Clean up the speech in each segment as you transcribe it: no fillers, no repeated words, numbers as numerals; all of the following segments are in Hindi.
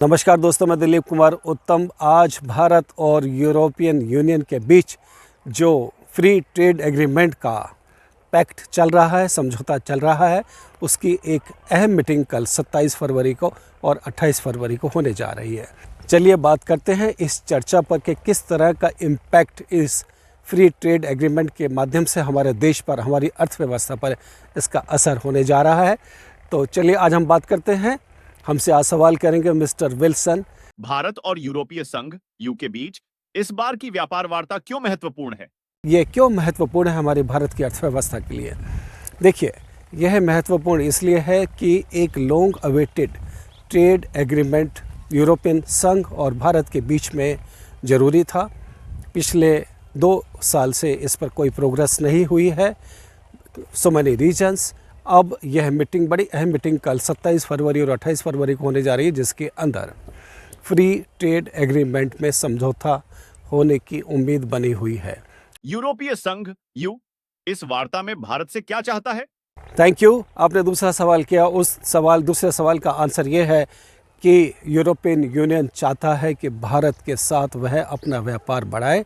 नमस्कार दोस्तों, मैं दिलीप कुमार उत्तम। आज भारत और यूरोपियन यूनियन के बीच जो फ्री ट्रेड एग्रीमेंट का पैक्ट चल रहा है, समझौता चल रहा है, उसकी एक अहम मीटिंग कल 27 फरवरी को और 28 फरवरी को होने जा रही है। चलिए बात करते हैं इस चर्चा पर कि किस तरह का इम्पैक्ट इस फ्री ट्रेड एग्रीमेंट के माध्यम से हमारे देश पर, हमारी अर्थव्यवस्था पर इसका असर होने जा रहा है। तो चलिए आज हम बात करते हैं। हमसे आज सवाल करेंगे मिस्टर विल्सन। भारत और यूरोपीय संघ यू के बीच इस बार की व्यापार वार्ता क्यों महत्वपूर्ण है? ये क्यों महत्वपूर्ण है हमारी भारत की अर्थव्यवस्था के लिए? देखिए, यह महत्वपूर्ण इसलिए है कि एक long awaited trade agreement European संघ और भारत के बीच में ज़रूरी था। पिछले 2 साल से इस पर कोई प्रोग्रेस नहीं हुई है, सो मैनी रीजन्स। अब यह मीटिंग, बड़ी अहम मीटिंग कल 27 फरवरी और 28 फरवरी को होने जा रही है, जिसके अंदर फ्री ट्रेड एग्रीमेंट में समझौता होने की उम्मीद बनी हुई है। यूरोपीय संघ यू इस वार्ता में भारत से क्या चाहता है? Thank you. आपने दूसरा सवाल किया। दूसरे सवाल का आंसर ये है कि यूरोपियन यूनियन चाहता है कि भारत के साथ वह अपना व्यापार बढ़ाए।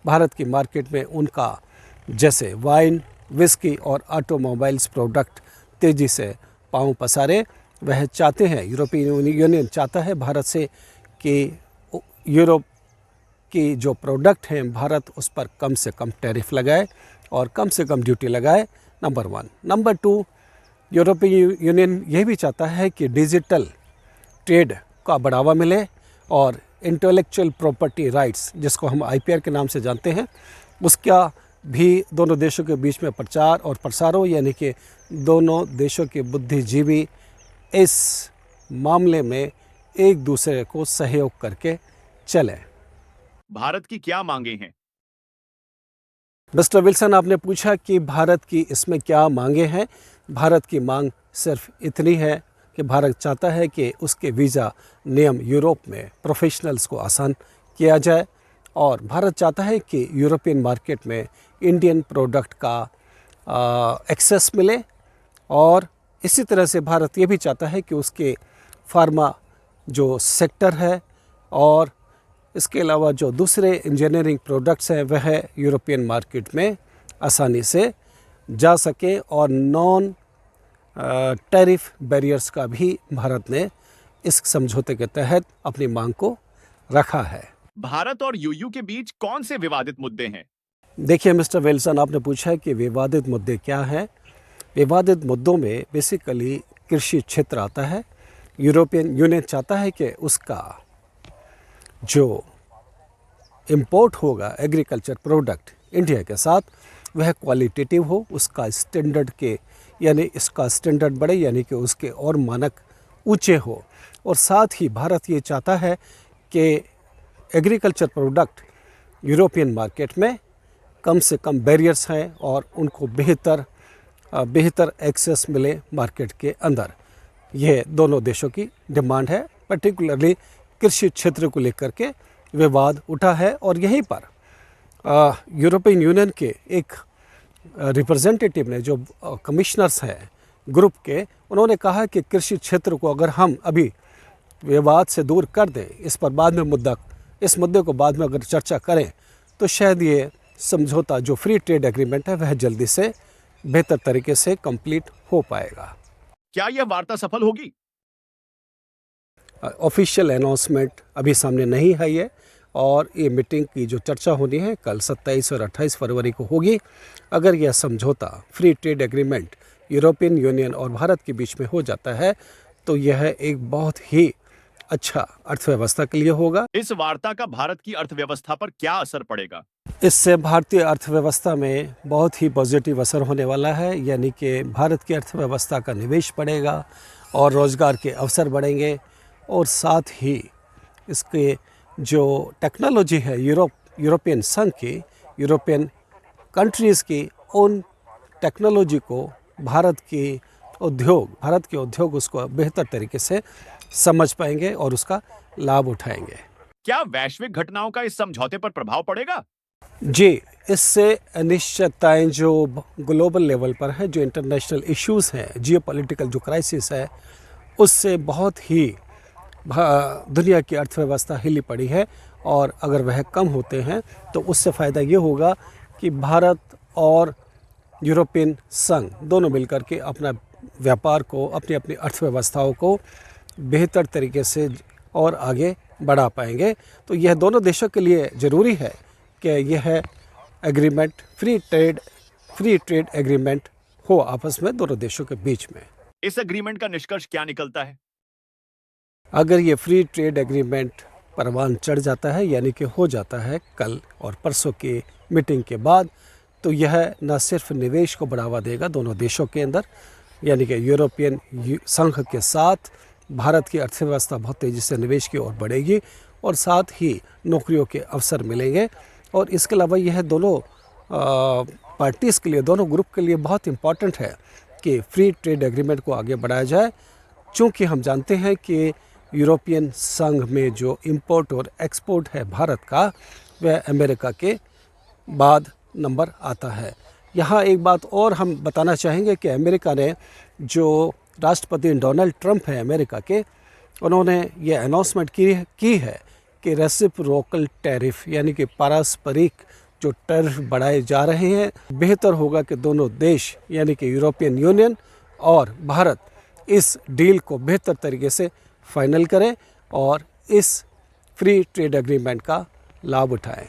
भारत की मार्केट में उनका जैसे वाइन, विस्की और ऑटोमोबाइल्स प्रोडक्ट तेज़ी से पाँव पसारे, वह चाहते हैं, यूरोपियन यूनियन चाहता है भारत से कि यूरोप की जो प्रोडक्ट हैं भारत उस पर कम से कम टैरिफ लगाए और कम से कम ड्यूटी लगाए, नंबर 1। नंबर 2, यूरोपियन यूनियन यह भी चाहता है कि डिजिटल ट्रेड का बढ़ावा मिले और इंटेलेक्चुअल प्रॉपर्टी राइट्स, जिसको हम IPR के नाम से जानते हैं, उसका भी दोनों देशों के बीच में प्रचार और प्रसार हो, यानी कि दोनों देशों के बुद्धिजीवी इस मामले में एक दूसरे को सहयोग करके चलें। भारत की क्या मांगे हैं? मिस्टर विल्सन, आपने पूछा कि भारत की इसमें क्या मांगे हैं। भारत की मांग सिर्फ इतनी है कि भारत चाहता है कि उसके वीज़ा नियम यूरोप में प्रोफेशनल्स को आसान किया जाए और भारत चाहता है कि यूरोपियन मार्केट में इंडियन प्रोडक्ट का एक्सेस मिले और इसी तरह से भारत ये भी चाहता है कि उसके फार्मा जो सेक्टर है और इसके अलावा जो दूसरे इंजीनियरिंग प्रोडक्ट्स हैं वह यूरोपियन मार्केट में आसानी से जा सके और नॉन टैरिफ बैरियर्स का भी भारत ने इस समझौते के तहत अपनी मांग को रखा है। भारत और यूयू के बीच कौन से विवादित मुद्दे हैं? देखिए मिस्टर विल्सन, आपने पूछा है कि विवादित मुद्दे क्या हैं। विवादित मुद्दों में बेसिकली कृषि क्षेत्र आता है। यूरोपियन यूनियन चाहता है कि उसका जो इंपोर्ट होगा एग्रीकल्चर प्रोडक्ट इंडिया के साथ वह क्वालिटेटिव हो, उसका स्टैंडर्ड के यानी इसका स्टैंडर्ड बढ़े, यानी कि उसके और मानक ऊंचे हो। और साथ ही भारत ये चाहता है कि एग्रीकल्चर प्रोडक्ट यूरोपियन मार्केट में कम से कम बैरियर्स हैं और उनको बेहतर एक्सेस मिले मार्केट के अंदर। यह दोनों देशों की डिमांड है। पर्टिकुलरली कृषि क्षेत्र को लेकर के विवाद उठा है और यहीं पर यूरोपियन यूनियन के एक रिप्रेजेंटेटिव ने, जो कमिश्नर्स हैं ग्रुप के, उन्होंने कहा कि कृषि क्षेत्र को अगर हम अभी विवाद से दूर कर दें, इस मुद्दे को बाद में अगर चर्चा करें तो शायद ये समझौता जो फ्री ट्रेड एग्रीमेंट है वह जल्दी से बेहतर तरीके से कंप्लीट हो पाएगा। क्या यह वार्ता सफल होगी? ऑफिशियल अनाउंसमेंट अभी सामने नहीं है ये, और ये मीटिंग की जो चर्चा होनी है कल 27 और 28 फरवरी को होगी। अगर यह समझौता free trade agreement European union और भारत के बीच में हो जाता है तो यह एक बहुत ही अच्छा अर्थव्यवस्था के लिए होगा। इस वार्ता का भारत की अर्थव्यवस्था पर क्या असर पड़ेगा? इससे भारतीय अर्थव्यवस्था में बहुत ही पॉजिटिव असर होने वाला है, यानी कि भारत की अर्थव्यवस्था का निवेश बढ़ेगा और रोज़गार के अवसर बढ़ेंगे और साथ ही इसके जो टेक्नोलॉजी है यूरोपियन संघ की, यूरोपियन कंट्रीज़ की, उन टेक्नोलॉजी को भारत के उद्योग उसको बेहतर तरीके से समझ पाएंगे और उसका लाभ उठाएंगे। क्या वैश्विक घटनाओं का इस समझौते पर प्रभाव पड़ेगा? जी, इससे अनिश्चितताएं जो ग्लोबल लेवल पर है, जो इंटरनेशनल इश्यूज़ हैं, जियोपॉलिटिकल जो क्राइसिस है, उससे बहुत ही दुनिया की अर्थव्यवस्था हिली पड़ी है, और अगर वह कम होते हैं तो उससे फ़ायदा ये होगा कि भारत और यूरोपियन संघ दोनों मिलकर के अपना व्यापार को, अपनी अपनी अर्थव्यवस्थाओं को बेहतर तरीके से और आगे बढ़ा पाएंगे। तो यह दोनों देशों के लिए ज़रूरी है कि यह एग्रीमेंट फ्री ट्रेड एग्रीमेंट हो आपस में दोनों देशों के बीच में। इस एग्रीमेंट का निष्कर्ष क्या निकलता है? अगर ये फ्री ट्रेड एग्रीमेंट परवान चढ़ जाता है, यानी कि हो जाता है कल और परसों की मीटिंग के बाद, तो यह न सिर्फ निवेश को बढ़ावा देगा दोनों देशों के अंदर, यानी कि यूरोपियन संघ के साथ भारत की अर्थव्यवस्था बहुत तेज़ी से निवेश की ओर बढ़ेगी, और साथ ही नौकरियों के अवसर मिलेंगे। और इसके अलावा यह दोनों पार्टीज़ के लिए, दोनों ग्रुप के लिए बहुत इम्पॉर्टेंट है कि फ्री ट्रेड एग्रीमेंट को आगे बढ़ाया जाए, चूँकि हम जानते हैं कि यूरोपियन संघ में जो इंपोर्ट और एक्सपोर्ट है भारत का, वह अमेरिका के बाद नंबर आता है। यहाँ एक बात और हम बताना चाहेंगे कि अमेरिका ने, जो राष्ट्रपति डोनाल्ड ट्रंप हैं अमेरिका के, उन्होंने ये अनाउंसमेंट की है कि रेसिप्रोकल टैरिफ, यानी कि पारस्परिक जो टैरिफ बढ़ाए जा रहे हैं, बेहतर होगा कि दोनों देश यानी कि यूरोपियन यूनियन और भारत इस डील को बेहतर तरीके से फाइनल करें और इस फ्री ट्रेड एग्रीमेंट का लाभ उठाएं।